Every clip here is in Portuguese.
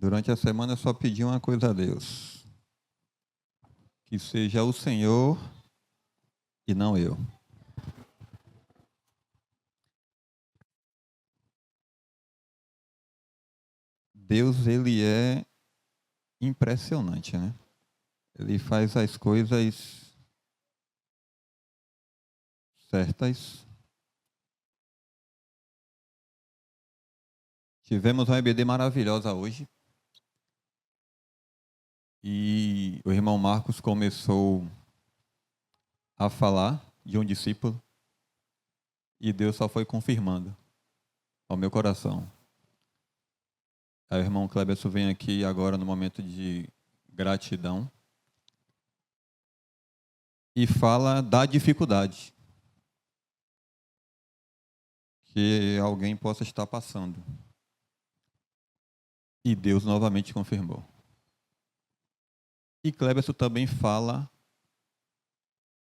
Durante a semana eu só pedi uma coisa a Deus: que seja o Senhor e não eu. Deus, ele é impressionante, né? Ele faz as coisas certas. Tivemos uma EBD maravilhosa hoje. E o irmão Marcos começou a falar de um discípulo. E Deus só foi confirmando ao meu coração. Aí o irmão Cleberson vem aqui agora no momento de gratidão e fala da dificuldade que alguém possa estar passando. E Deus novamente confirmou. E Cleberson também fala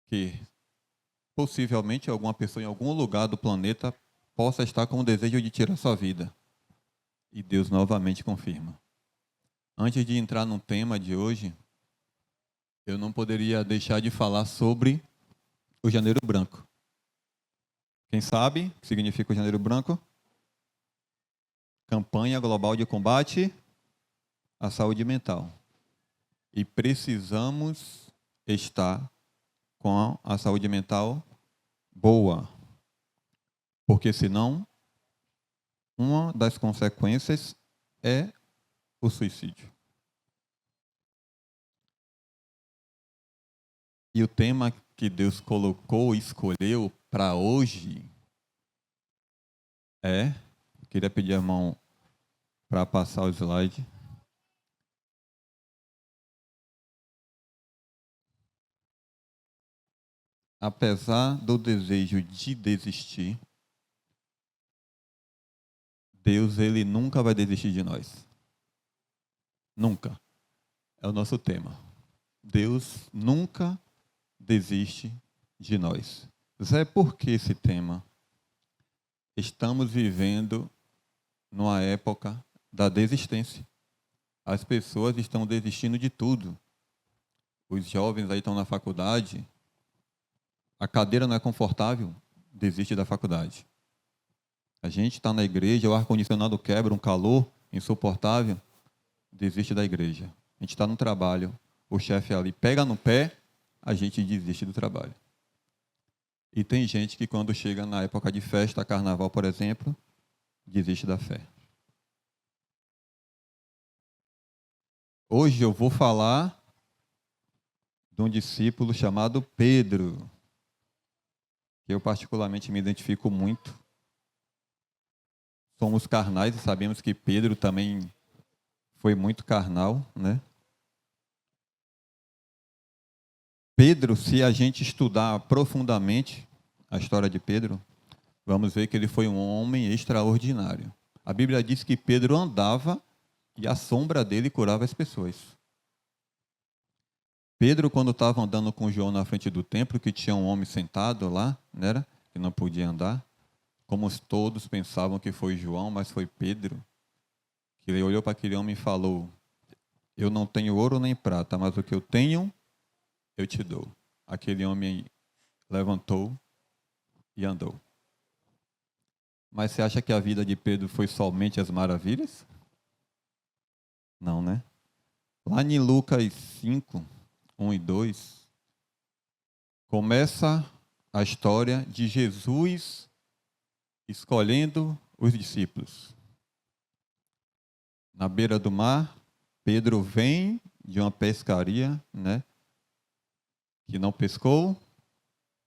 que possivelmente alguma pessoa em algum lugar do planeta possa estar com o desejo de tirar sua vida. E Deus novamente confirma. Antes de entrar no tema de hoje, eu não poderia deixar de falar sobre o Janeiro Branco. Quem sabe o que significa o Janeiro Branco? Campanha Global de Combate à Saúde Mental. E precisamos estar com a saúde mental boa. Porque senão, uma das consequências é o suicídio. E o tema que Deus colocou e escolheu para hoje eu queria pedir a mão para passar o slide. Apesar do desejo de desistir, Deus, ele nunca vai desistir de nós. Nunca. É o nosso tema. Deus nunca desiste de nós. Zé, por que esse tema? Estamos vivendo numa época da desistência. As pessoas estão desistindo de tudo. Os jovens aí estão na faculdade, a cadeira não é confortável, desiste da faculdade. A gente está na igreja, o ar-condicionado quebra, um calor insuportável, desiste da igreja. A gente está no trabalho, o chefe ali pega no pé, a gente desiste do trabalho. E tem gente que quando chega na época de festa, carnaval, por exemplo, desiste da fé. Hoje eu vou falar de um discípulo chamado Pedro, que eu particularmente me identifico muito. Somos carnais e sabemos que Pedro também foi muito carnal, né? Pedro, se a gente estudar profundamente a história de Pedro, vamos ver que ele foi um homem extraordinário. A Bíblia diz que Pedro andava e a sombra dele curava as pessoas. Pedro, quando estava andando com João na frente do templo, que tinha um homem sentado lá, né, que não podia andar, como todos pensavam que foi João, mas foi Pedro, que ele olhou para aquele homem e falou: eu não tenho ouro nem prata, mas o que eu tenho, eu te dou. Aquele homem levantou e andou. Mas você acha que a vida de Pedro foi somente as maravilhas? Não, né? Lá em Lucas 5, 1 e 2, começa a história de Jesus escolhendo os discípulos. Na beira do mar, Pedro vem de uma pescaria, né? Que não pescou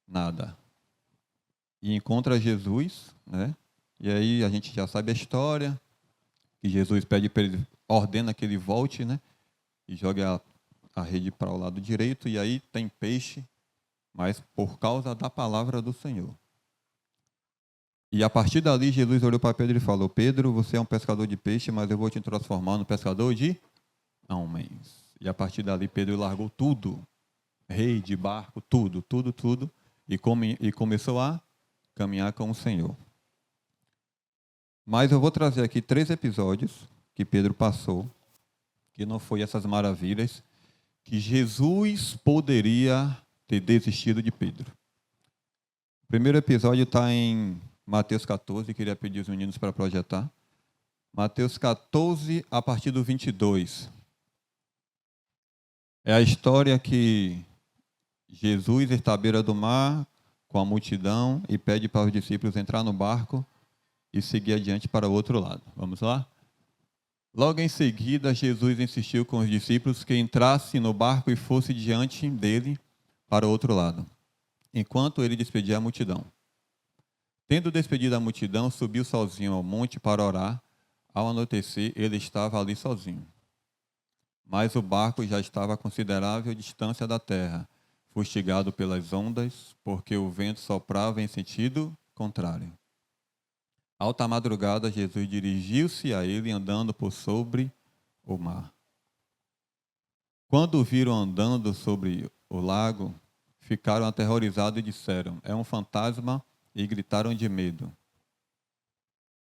nada. E encontra Jesus, né? E aí a gente já sabe a história, que Jesus pede para ele, ordena que ele volte, né? E joga a rede para o lado direito, e aí tem peixe, mas por causa da palavra do Senhor. E a partir dali, Jesus olhou para Pedro e falou: Pedro, você é um pescador de peixe, mas eu vou te transformar no pescador de homens. E a partir dali, Pedro largou tudo, rede, barco, tudo, e começou a caminhar com o Senhor. Mas eu vou trazer aqui 3 episódios que Pedro passou que não foi essas maravilhas, que Jesus poderia ter desistido de Pedro. O primeiro episódio está em Mateus 14, queria pedir os meninos para projetar. Mateus 14, a partir do 22. É a história que Jesus está à beira do mar com a multidão e pede para os discípulos entrar no barco e seguir adiante para o outro lado. Vamos lá? Logo em seguida, Jesus insistiu com os discípulos que entrassem no barco e fosse diante dele para o outro lado, enquanto ele despedia a multidão. Tendo despedido a multidão, subiu sozinho ao monte para orar. Ao anoitecer, ele estava ali sozinho. Mas o barco já estava a considerável distância da terra, fustigado pelas ondas, porque o vento soprava em sentido contrário. Alta madrugada, Jesus dirigiu-se a ele andando por sobre o mar. Quando o viram andando sobre o lago, ficaram aterrorizados e disseram: é um fantasma, e gritaram de medo.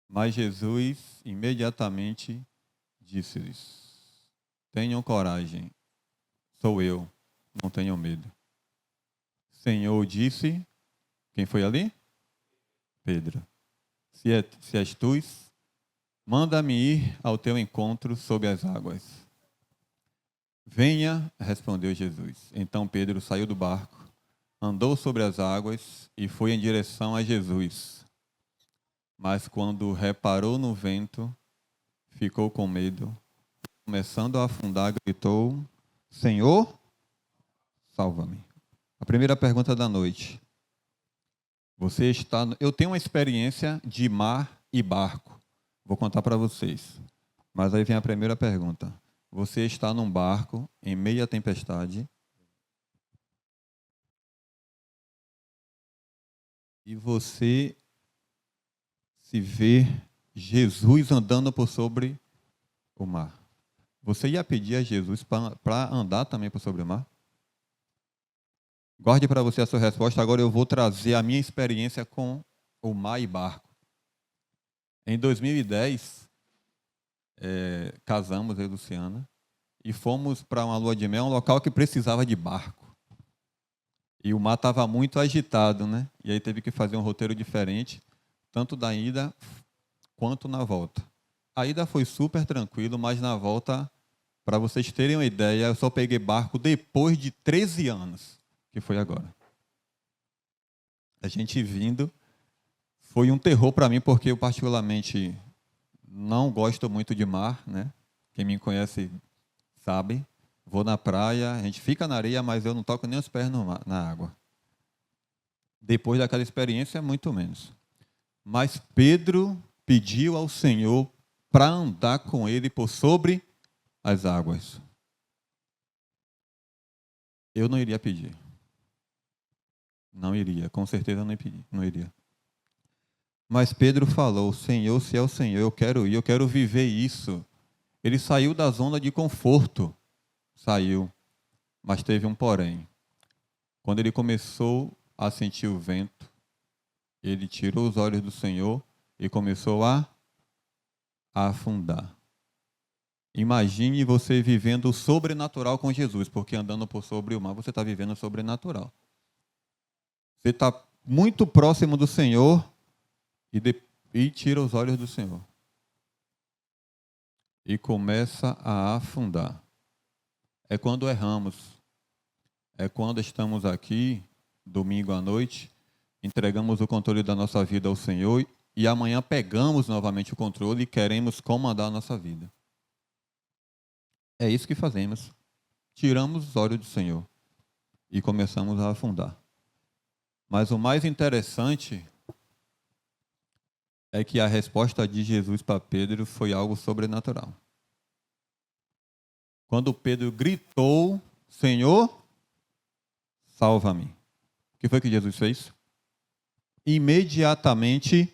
Mas Jesus imediatamente disse-lhes: tenham coragem, sou eu, não tenham medo. Senhor disse, quem foi ali? Pedro. Se és tu, manda-me ir ao teu encontro sob as águas. Venha, respondeu Jesus. Então Pedro saiu do barco, andou sobre as águas e foi em direção a Jesus. Mas quando reparou no vento, ficou com medo. Começando a afundar, gritou: Senhor, salva-me. A primeira pergunta da noite. Você está... Eu tenho uma experiência de mar e barco. Vou contar para vocês. Mas aí vem a primeira pergunta. Você está num barco em meio à tempestade e você se vê Jesus andando por sobre o mar. Você ia pedir a Jesus para andar também por sobre o mar? Guarde para você a sua resposta. Agora eu vou trazer a minha experiência com o mar e barco. Em 2010, casamos, eu e Luciana, e fomos para uma lua de mel, um local que precisava de barco. E o mar estava muito agitado, né? E aí teve que fazer um roteiro diferente, tanto da ida quanto na volta. A ida foi super tranquilo, mas na volta, para vocês terem uma ideia, eu só peguei barco depois de 13 anos, que foi agora. A gente vindo, foi um terror para mim, porque eu particularmente não gosto muito de mar, né? Quem me conhece sabe. Vou na praia, a gente fica na areia, mas eu não toco nem os pés na água. Depois daquela experiência, muito menos. Mas Pedro pediu ao Senhor para andar com ele por sobre as águas. Eu não iria pedir. Não iria, com certeza não iria. Mas Pedro falou: Senhor, se é o Senhor, eu quero ir, eu quero viver isso. Ele saiu da zona de conforto. Saiu, mas teve um porém. Quando ele começou a sentir o vento, ele tirou os olhos do Senhor e começou a afundar. Imagine você vivendo o sobrenatural com Jesus, porque andando por sobre o mar, você está vivendo o sobrenatural. Você está muito próximo do Senhor e tira os olhos do Senhor. E começa a afundar. É quando erramos. É quando estamos aqui, domingo à noite, entregamos o controle da nossa vida ao Senhor e amanhã pegamos novamente o controle e queremos comandar a nossa vida. É isso que fazemos. Tiramos os olhos do Senhor e começamos a afundar. Mas o mais interessante é que a resposta de Jesus para Pedro foi algo sobrenatural. Quando Pedro gritou: Senhor, salva-me. O que foi que Jesus fez? Imediatamente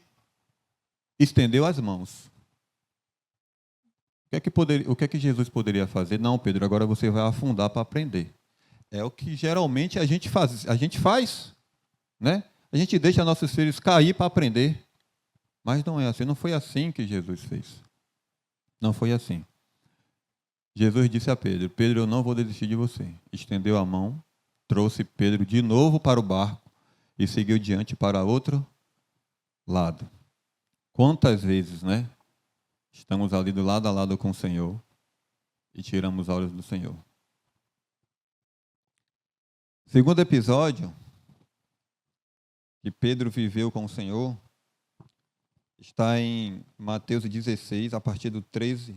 estendeu as mãos. O que é que Jesus poderia fazer? Não, Pedro, agora você vai afundar para aprender. É o que geralmente a gente faz, né? A gente deixa nossos filhos cair para aprender. Mas não é assim, não foi assim que Jesus fez. Não foi assim. Jesus disse a Pedro: Pedro, eu não vou desistir de você. Estendeu a mão, trouxe Pedro de novo para o barco e seguiu diante para outro lado. Quantas vezes, né? Estamos ali do lado a lado com o Senhor e tiramos os olhos do Senhor. Segundo episódio que Pedro viveu com o Senhor está em Mateus 16, a partir do 13,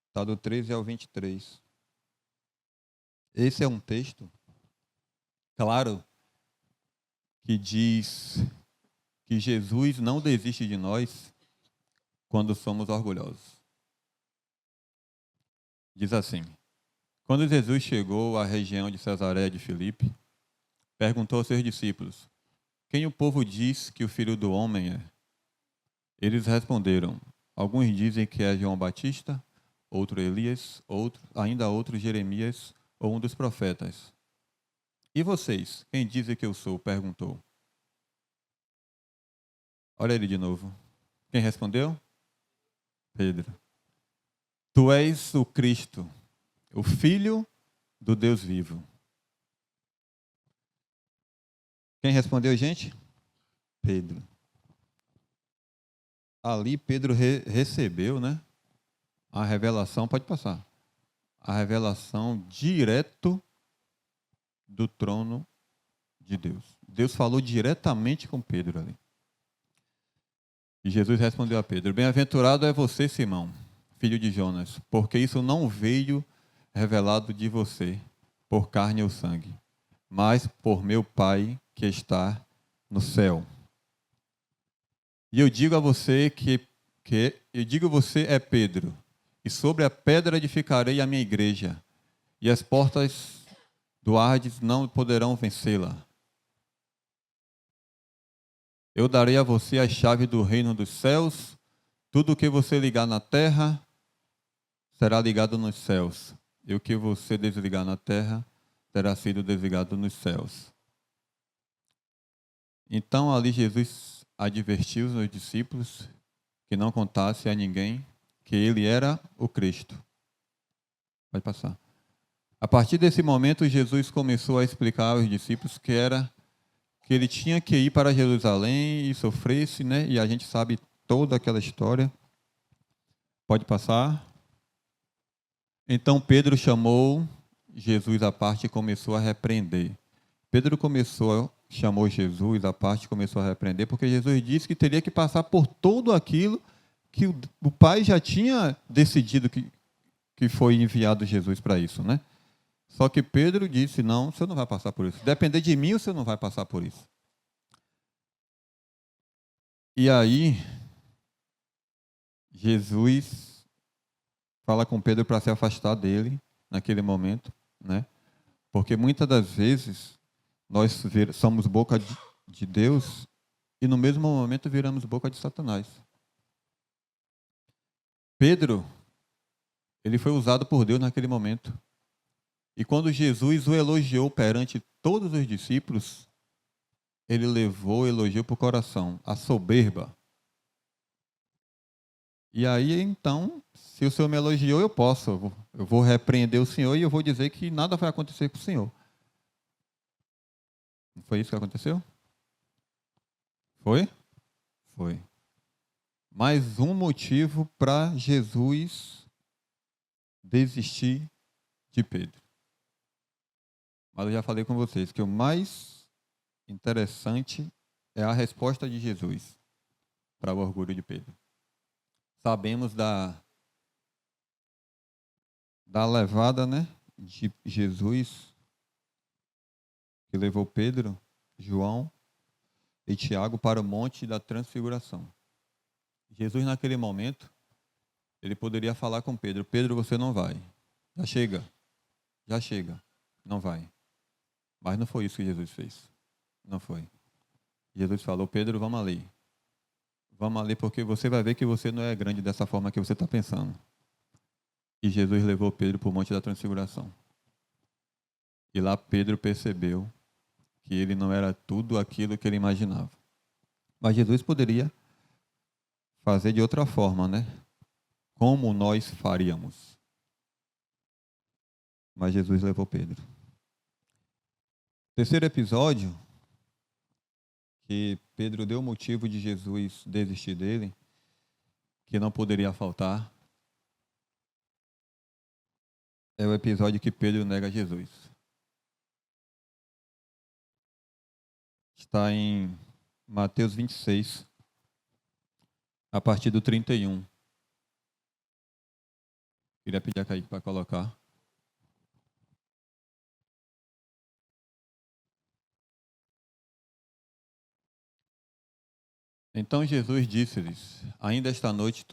está do 13 ao 23. Esse é um texto, claro, que diz que Jesus não desiste de nós quando somos orgulhosos. Diz assim: quando Jesus chegou à região de Cesareia de Filipe, perguntou aos seus discípulos: quem o povo diz que o Filho do Homem é? Eles responderam: alguns dizem que é João Batista, outro Elias, ainda outro Jeremias ou um dos profetas. E vocês, quem dizem que eu sou? Perguntou. Olha ele de novo. Quem respondeu? Pedro. Tu és o Cristo, o Filho do Deus vivo. Quem respondeu, gente? Pedro. Ali Pedro recebeu, né? A revelação, pode passar. A revelação direto do trono de Deus. Deus falou diretamente com Pedro ali. E Jesus respondeu a Pedro: bem-aventurado é você, Simão, filho de Jonas, porque isso não veio revelado de você por carne ou sangue, mas por meu Pai que está no céu. E eu digo a você você é Pedro, e sobre a pedra edificarei a minha igreja, e as portas do Hades não poderão vencê-la. Eu darei a você a chave do reino dos céus. Tudo o que você ligar na terra será ligado nos céus, e o que você desligar na terra terá sido desligado nos céus. Então ali Jesus advertiu os seus discípulos que não contasse a ninguém que ele era o Cristo. Pode passar. A partir desse momento, Jesus começou a explicar aos discípulos que ele tinha que ir para Jerusalém e sofresse, né? E a gente sabe toda aquela história. Pode passar. Então Pedro chamou Jesus à parte e começou a repreender. Chamou Jesus à parte e começou a repreender, porque Jesus disse que teria que passar por tudo aquilo que o Pai já tinha decidido que foi enviado Jesus para isso, né? Só que Pedro disse: não, você não vai passar por isso. Depender de mim, você não vai passar por isso. E aí, Jesus fala com Pedro para se afastar dele naquele momento, né? Porque muitas das vezes nós somos boca de Deus e no mesmo momento viramos boca de Satanás. Pedro, ele foi usado por Deus naquele momento. E quando Jesus o elogiou perante todos os discípulos, ele levou o elogio para o coração, a soberba. E aí, então, se o Senhor me elogiou, eu vou repreender o Senhor e eu vou dizer que nada vai acontecer com o Senhor. Não foi isso que aconteceu? Foi? Foi. Mais um motivo para Jesus desistir de Pedro. Mas eu já falei com vocês que o mais interessante é a resposta de Jesus para o orgulho de Pedro. Sabemos da levada, né, de Jesus, que levou Pedro, João e Tiago para o Monte da Transfiguração. Jesus, naquele momento, ele poderia falar com Pedro: Pedro, você não vai. Já chega, não vai. Mas não foi isso que Jesus fez. Não foi. Jesus falou: Pedro, vamos ali. Vamos ali porque você vai ver que você não é grande dessa forma que você está pensando. E Jesus levou Pedro para o Monte da Transfiguração. E lá Pedro percebeu que ele não era tudo aquilo que ele imaginava. Mas Jesus poderia fazer de outra forma, né? Como nós faríamos? mas Jesus levou Pedro. Terceiro episódio, que Pedro deu motivo de Jesus desistir dele, que não poderia faltar, é o episódio que Pedro nega Jesus. Está em Mateus 26, a partir do 31. Queria pedir a Kaique para colocar. Então Jesus disse-lhes: ainda esta noite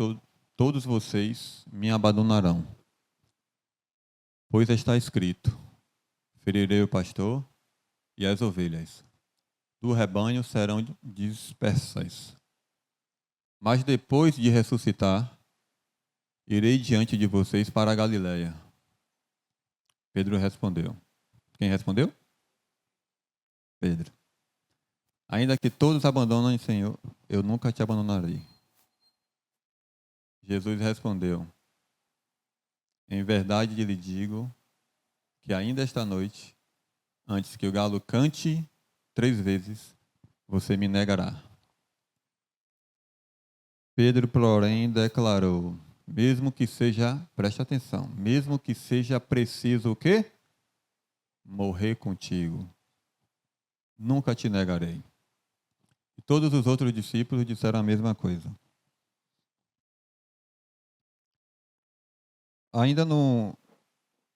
todos vocês me abandonarão. Pois está escrito: ferirei o pastor e as ovelhas do rebanho serão dispersas. Mas depois de ressuscitar, irei diante de vocês para a Galiléia. Pedro respondeu. Quem respondeu? Pedro. Ainda que todos abandonem o Senhor, eu nunca te abandonarei. Jesus respondeu: em verdade lhe digo que ainda esta noite, antes que o galo cante 3 vezes, você me negará. Pedro, porém, declarou: mesmo que seja, preste atenção, mesmo que seja preciso o quê? Morrer contigo, nunca te negarei. E todos os outros discípulos disseram a mesma coisa. Ainda no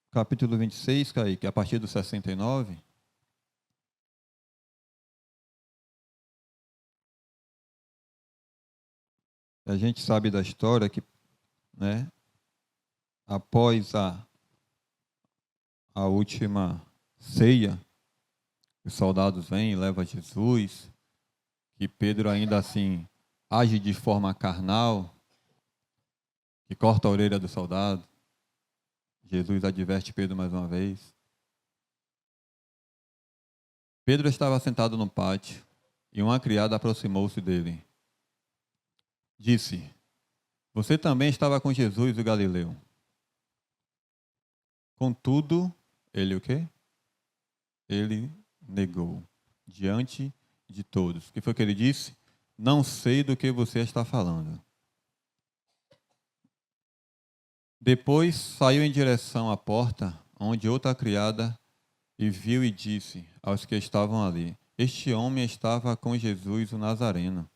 capítulo 26, Kaique, a partir do 69, a gente sabe da história que, né, após a última ceia, os soldados vêm e levam Jesus, que Pedro ainda assim age de forma carnal, que corta a orelha do soldado. Jesus adverte Pedro mais uma vez. Pedro estava sentado no pátio e uma criada aproximou-se dele. Disse: você também estava com Jesus, o Galileu. Contudo, ele o quê? Ele negou diante de todos. O que foi que ele disse? Não sei do que você está falando. Depois saiu em direção à porta, onde outra criada e viu e disse aos que estavam ali: este homem estava com Jesus o Nazareno.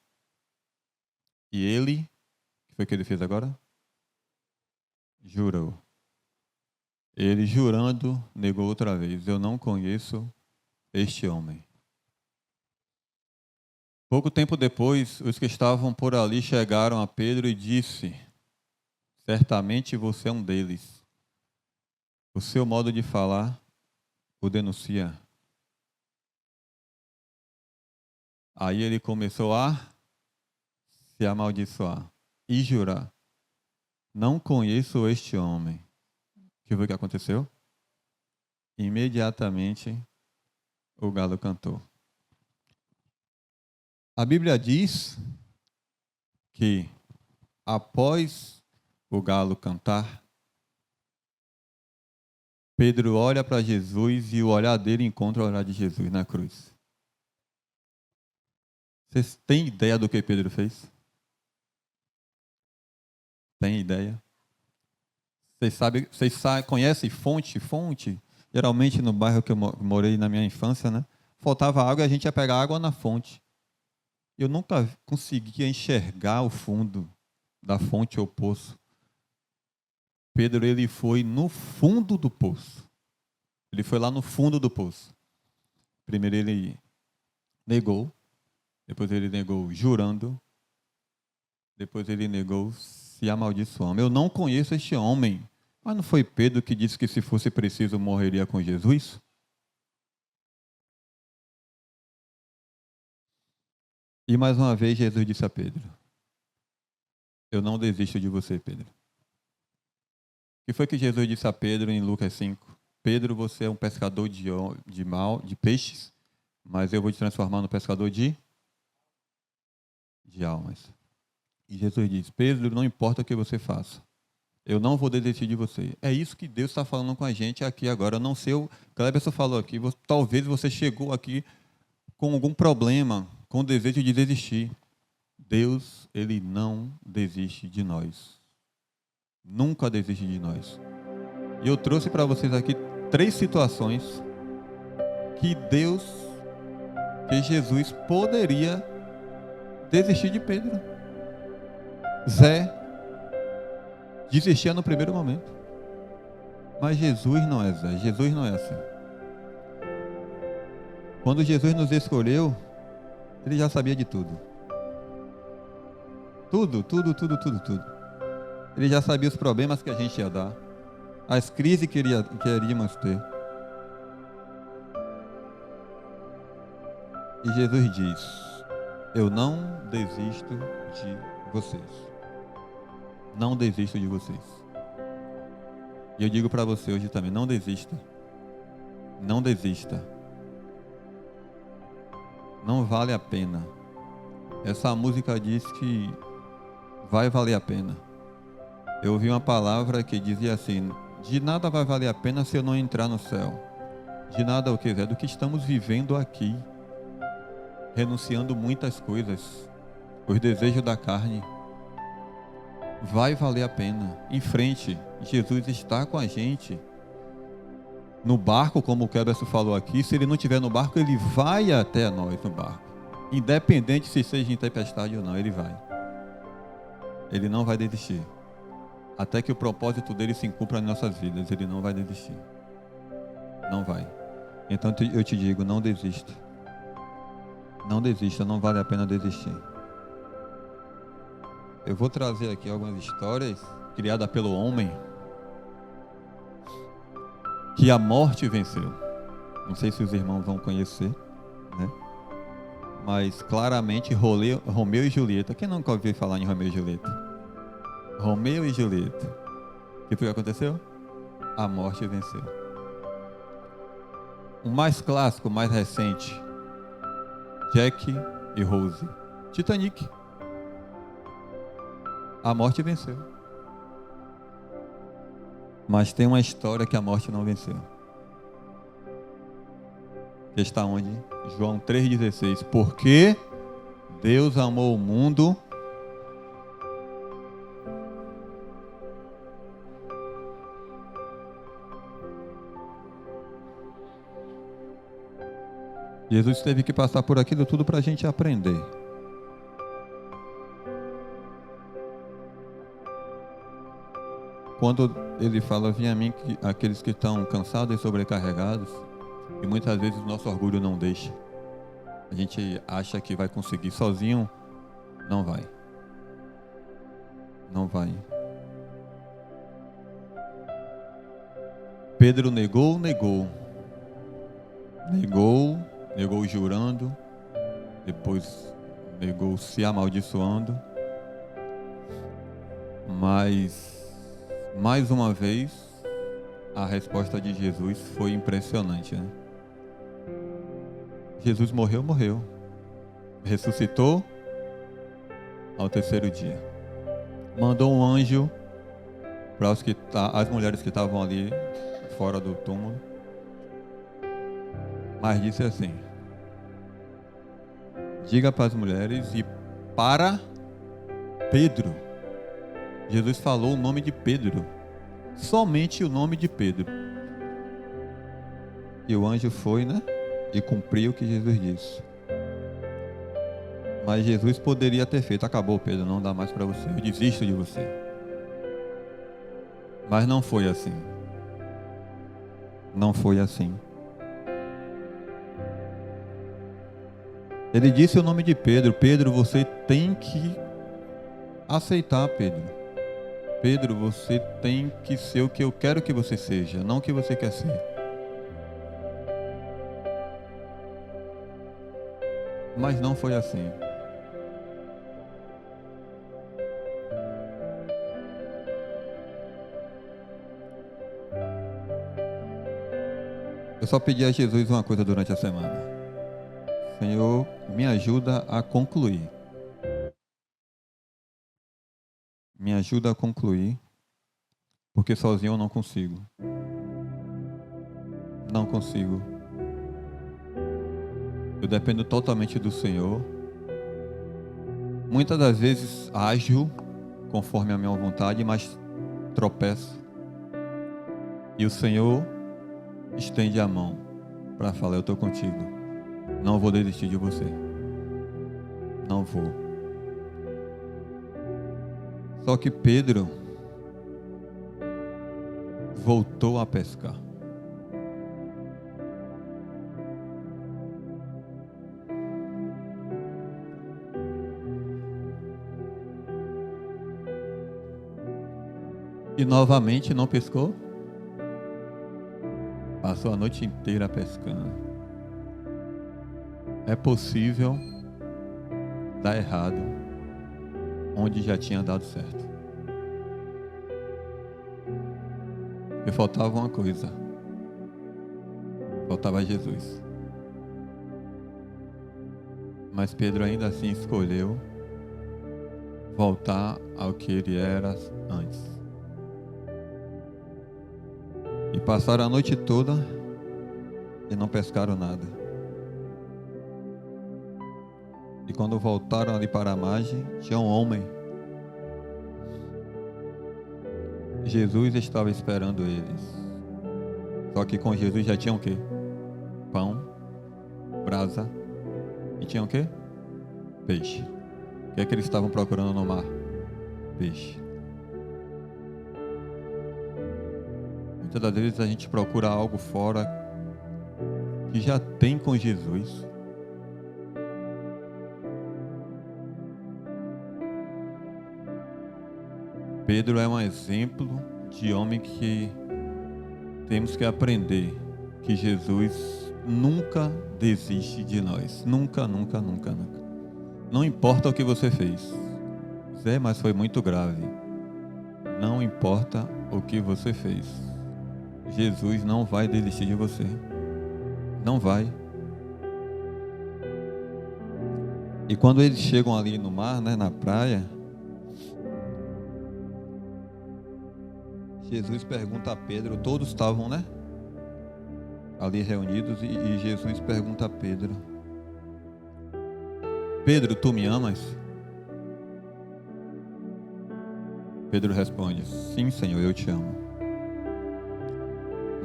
E ele, o que foi que ele fez agora? Jurou. Ele, jurando, negou outra vez: eu não conheço este homem. Pouco tempo depois, os que estavam por ali chegaram a Pedro e disse: certamente você é um deles. O seu modo de falar o denuncia. Aí ele começou a se amaldiçoar e jurar: não conheço este homem. O que foi que aconteceu? Imediatamente o galo cantou. A Bíblia diz que após o galo cantar, Pedro olha para Jesus e o olhar dele encontra o olhar de Jesus na cruz. Vocês têm ideia do que Pedro fez? Tem ideia? Conhecem fonte? Fonte? Geralmente no bairro que eu morei na minha infância, né? Faltava água e a gente ia pegar água na fonte. Eu nunca conseguia enxergar o fundo da fonte ou poço. Pedro, ele foi no fundo do poço. Ele foi lá no fundo do poço. Primeiro ele negou, depois ele negou jurando, depois ele negou se amaldiçoando. Eu não conheço este homem. Mas não foi Pedro que disse que se fosse preciso morreria com Jesus? E mais uma vez Jesus disse a Pedro: eu não desisto de você, Pedro. O que foi que Jesus disse a Pedro em Lucas 5? Pedro, você é um pescador de peixes, mas eu vou te transformar no pescador de almas. E Jesus diz: Pedro, não importa o que você faça, Eu não vou desistir de você. É isso que Deus está falando com a gente aqui agora. Eu não sei, o Cleberson falou aqui, talvez você chegou aqui com algum problema, com o desejo de desistir. Deus, Ele não desiste de nós. Nunca desiste de nós. E eu trouxe para vocês aqui 3 situações que Jesus poderia desistir de Pedro. Zé desistia no primeiro momento. Mas Jesus não é Zé, Jesus não é assim. Quando Jesus nos escolheu, Ele já sabia de tudo. Tudo. Ele já sabia os problemas que a gente ia dar, as crises que iríamos ter. E Jesus diz: eu não desisto de vocês. Não desisto de vocês. E eu digo para você hoje também, não desista. Não desista. Não vale a pena. Essa música diz que vai valer a pena. Eu ouvi uma palavra que dizia assim: de nada vai valer a pena se eu não entrar no céu. De nada o que é do que estamos vivendo aqui, renunciando muitas coisas, os desejos da carne. Vai valer a pena. Em frente, Jesus está com a gente. No barco, como o Cleberson falou aqui, se ele não estiver no barco, ele vai até nós no barco. Independente se seja em tempestade ou não, ele vai. Ele não vai desistir. Até que o propósito dele se cumpra nas nossas vidas, ele não vai desistir. Não vai. Então eu te digo, não desista. Não desista, não vale a pena desistir. Eu vou trazer aqui algumas histórias criadas pelo homem que a morte venceu. Não sei se os irmãos vão conhecer, né? Mas claramente Romeu e Julieta. Quem nunca ouviu falar em Romeu e Julieta? Romeu e Julieta. O que foi que aconteceu? A morte venceu. O mais clássico, mais recente, Jack e Rose. Titanic. A morte venceu. Mas tem uma história que a morte não venceu. Que está onde? João 3,16. Porque Deus amou o mundo. Jesus teve que passar por aquilo tudo para a gente aprender. Quando ele fala, vem a mim aqueles que estão cansados e sobrecarregados, e muitas vezes o nosso orgulho não deixa. A gente acha que vai conseguir sozinho, não vai. Não vai. Pedro negou jurando, depois negou se amaldiçoando, mas mais uma vez a resposta de Jesus foi impressionante, né? Jesus morreu, ressuscitou ao terceiro dia, mandou um anjo para as mulheres que estavam ali fora do túmulo, mas disse assim: diga para as mulheres e para Pedro. Jesus falou o nome de Pedro, somente o nome de Pedro. E o anjo foi, né? E cumpriu o que Jesus disse. Mas Jesus poderia ter feito: acabou, Pedro, não dá mais para você, eu desisto de você. Mas não foi assim. Não foi assim. Ele disse o nome de Pedro: Pedro, você tem que aceitar, Pedro. Pedro, você tem que ser o que eu quero que você seja, não o que você quer ser. Mas não foi assim. Eu só pedi a Jesus uma coisa durante a semana: Senhor, me ajuda a concluir. Me ajuda a concluir Porque sozinho eu não consigo. Não consigo. Eu dependo totalmente do Senhor. Muitas das vezes ajo conforme a minha vontade, mas tropeço. E o Senhor estende a mão para falar: eu estou contigo. Não vou desistir de você. Não vou. Só que Pedro voltou a pescar. E novamente não pescou. Passou a noite inteira pescando. É possível dar errado onde já tinha dado certo. Porque faltava uma coisa. Faltava Jesus. Mas Pedro ainda assim escolheu voltar ao que ele era antes. E passaram a noite toda e não pescaram nada. E quando voltaram ali para a margem, tinha um homem. Jesus estava esperando eles. Só que com Jesus já tinha o quê? Pão, brasa e tinha o quê? Peixe. O que é que eles estavam procurando no mar? Peixe. Muitas das vezes a gente procura algo fora que já tem com Jesus. Pedro é um exemplo de homem que temos que aprender que Jesus nunca desiste de nós. Nunca, nunca, nunca, nunca. Não importa o que você fez. Zé, mas foi muito grave. Não importa o que você fez. Jesus não vai desistir de você. Não vai. E quando eles chegam ali no mar, né, na praia, Jesus pergunta a Pedro, todos estavam, né, ali reunidos, e Jesus pergunta a Pedro: Pedro, tu me amas? Pedro responde: sim, Senhor, eu te amo.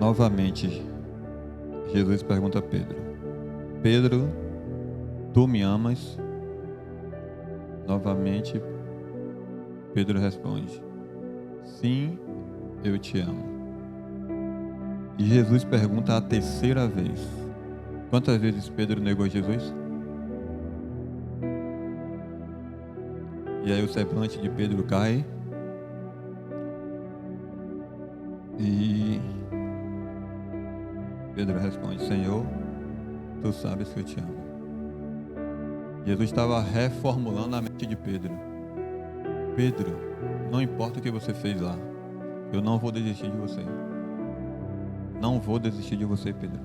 Novamente, Jesus pergunta a Pedro: Pedro, tu me amas? Novamente, Pedro responde: sim, eu te amo. E Jesus pergunta a terceira vez: quantas vezes Pedro negou Jesus? E aí o semblante de Pedro cai. E Pedro responde: Senhor, tu sabes que eu te amo. Jesus estava reformulando a mente de Pedro. Pedro, não importa o que você fez lá, eu não vou desistir de você. Não vou desistir de você, Pedro.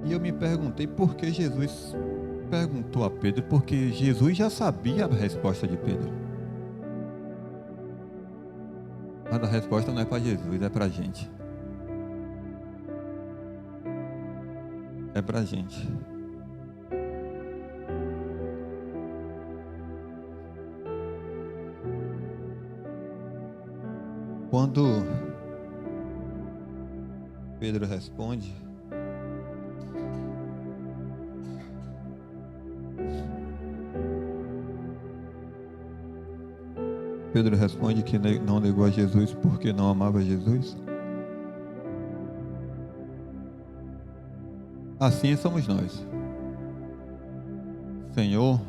E eu me perguntei por que Jesus perguntou a Pedro, porque Jesus já sabia a resposta de Pedro. Mas a resposta não é para Jesus, é para a gente. É para a gente. Quando Pedro responde, que não negou a Jesus porque não amava Jesus. Assim somos nós. Senhor,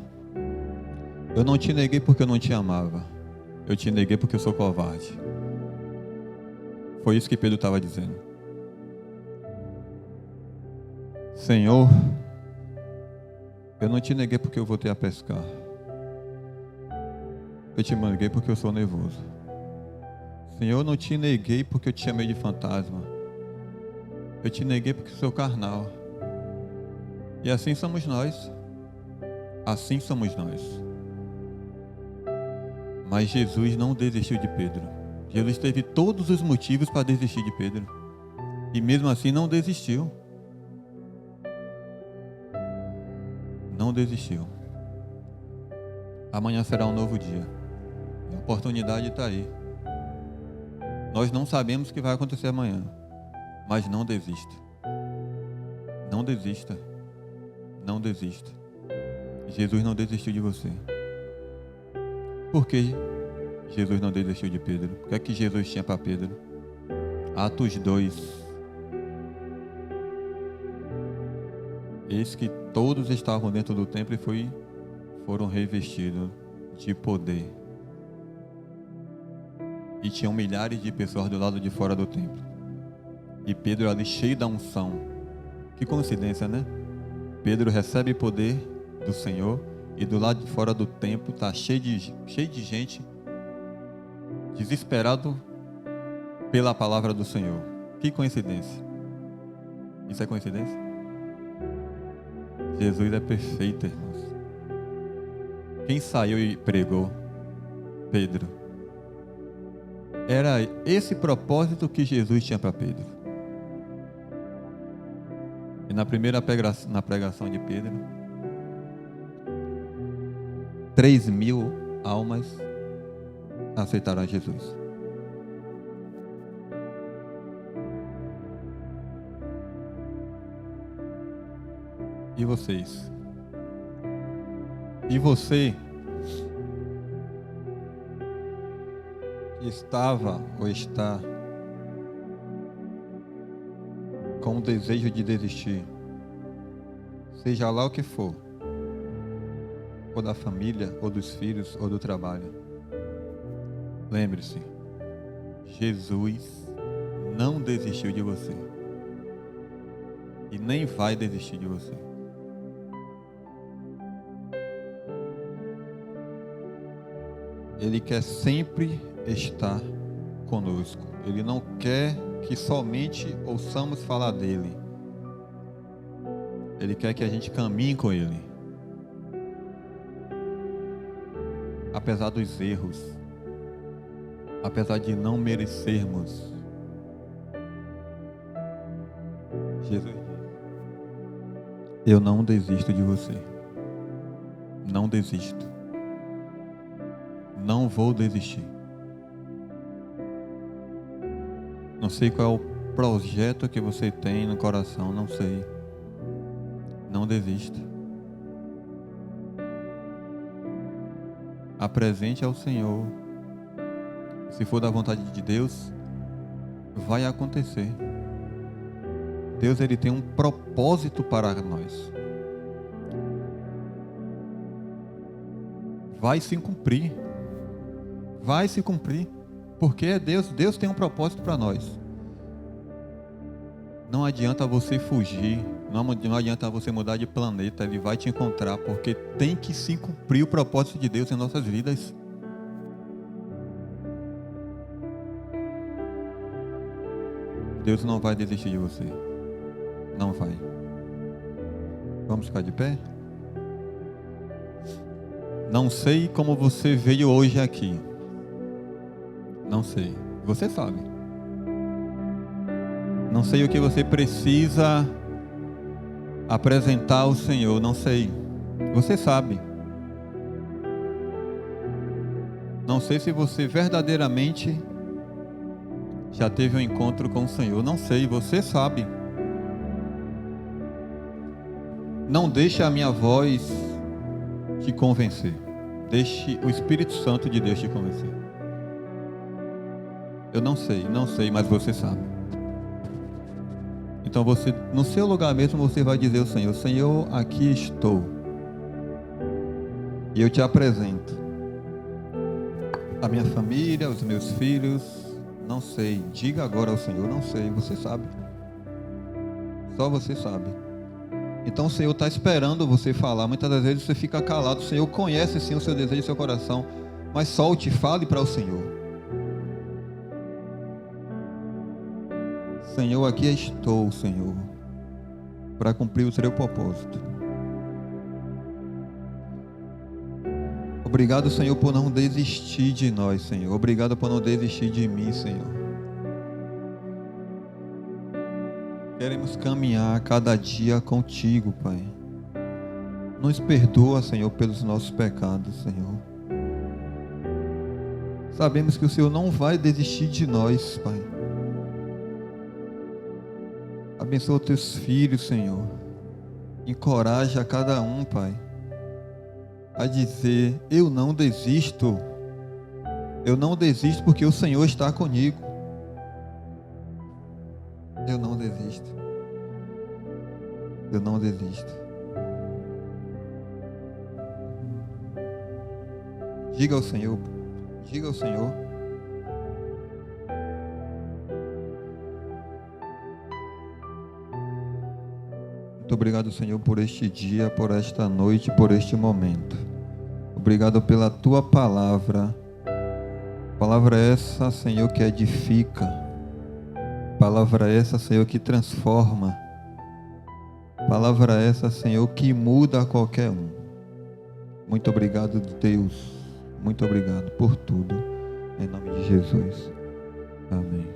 eu não te neguei porque eu não te amava. Eu te neguei porque eu sou covarde. Foi isso que Pedro estava dizendo. Senhor, eu não te neguei porque eu voltei a pescar. Eu te neguei porque eu sou nervoso. Senhor, eu não te neguei porque eu te chamei de fantasma. Eu te neguei porque eu sou carnal. E assim somos nós. Assim somos nós. Mas Jesus não desistiu de Pedro. Jesus teve todos os motivos para desistir de Pedro. E mesmo assim não desistiu. Não desistiu. Amanhã será um novo dia. A oportunidade está aí. Nós não sabemos o que vai acontecer amanhã. Mas não desista. Não desista. Não desista. Jesus não desistiu de você. Por que Jesus não desistiu de Pedro? O que é que Jesus tinha para Pedro? Atos 2. Eis que todos estavam dentro do templo e foram revestidos de poder. E tinham milhares de pessoas do lado de fora do templo. E Pedro ali cheio da unção. Que coincidência, né? Pedro recebe poder do Senhor e do lado de fora do templo está cheio de gente desesperado pela palavra do Senhor. Que coincidência. Isso é coincidência? Jesus é perfeito, irmãos. Quem saiu e pregou? Pedro. Era esse propósito que Jesus tinha para Pedro. E na primeira pregação de Pedro, 3.000 almas aceitaram a Jesus. E vocês? E você que estava ou está com o desejo de desistir, seja lá o que for, ou da família, ou dos filhos, ou do trabalho, lembre-se, Jesus não desistiu de você e nem vai desistir de você. Ele quer sempre estar conosco. Ele não quer que somente ouçamos falar dele. Ele quer que a gente caminhe com ele. Apesar dos erros, apesar de não merecermos, Jesus diz: eu não desisto de você. Não desisto. Não vou desistir. Não sei qual é o projeto que você tem no coração, não sei. Não desista. Apresente ao Senhor. Se for da vontade de Deus, vai acontecer. Deus, ele tem um propósito para nós. Vai se cumprir. Vai se cumprir. Porque é Deus. Deus tem um propósito para nós. Não adianta você fugir. Não adianta você mudar de planeta. Ele vai te encontrar. Porque tem que se cumprir o propósito de Deus em nossas vidas. Deus não vai desistir de você. Não vai. Vamos ficar de pé? Não sei como você veio hoje aqui. Não sei. Você sabe. Não sei o que você precisa apresentar ao Senhor. Não sei. Você sabe. Não sei se você verdadeiramente já teve um encontro com o Senhor. Não sei. Você sabe. Não deixe a minha voz te convencer. Deixe o Espírito Santo de Deus te convencer. Eu não sei, mas você sabe. Então você, no seu lugar mesmo, você vai dizer ao Senhor: Senhor, aqui estou. E eu te apresento a minha família, os meus filhos. Não sei. Diga agora ao Senhor: não sei. Você sabe. Só você sabe. Então o Senhor está esperando você falar. Muitas das vezes você fica calado. O Senhor conhece sim o seu desejo e o seu coração. Mas solte, fale para o Senhor. Senhor, aqui estou, Senhor, para cumprir o seu propósito. Obrigado, Senhor, por não desistir de nós, Senhor. Obrigado por não desistir de mim, Senhor. Queremos caminhar cada dia contigo, Pai. Nos perdoa, Senhor, pelos nossos pecados, Senhor. Sabemos que o Senhor não vai desistir de nós, Pai. Abençoa teus filhos, Senhor. Encoraja a cada um, Pai, a dizer: eu não desisto. Eu não desisto porque o Senhor está comigo. Eu não desisto. Eu não desisto. Diga ao Senhor. Diga ao Senhor. Muito obrigado, Senhor, por este dia, por esta noite, por este momento. Obrigado pela tua palavra. Palavra essa, Senhor, que edifica. Palavra essa, Senhor, que transforma. Palavra essa, Senhor, que muda a qualquer um. Muito obrigado, Deus. Muito obrigado por tudo. Em nome de Jesus. Amém.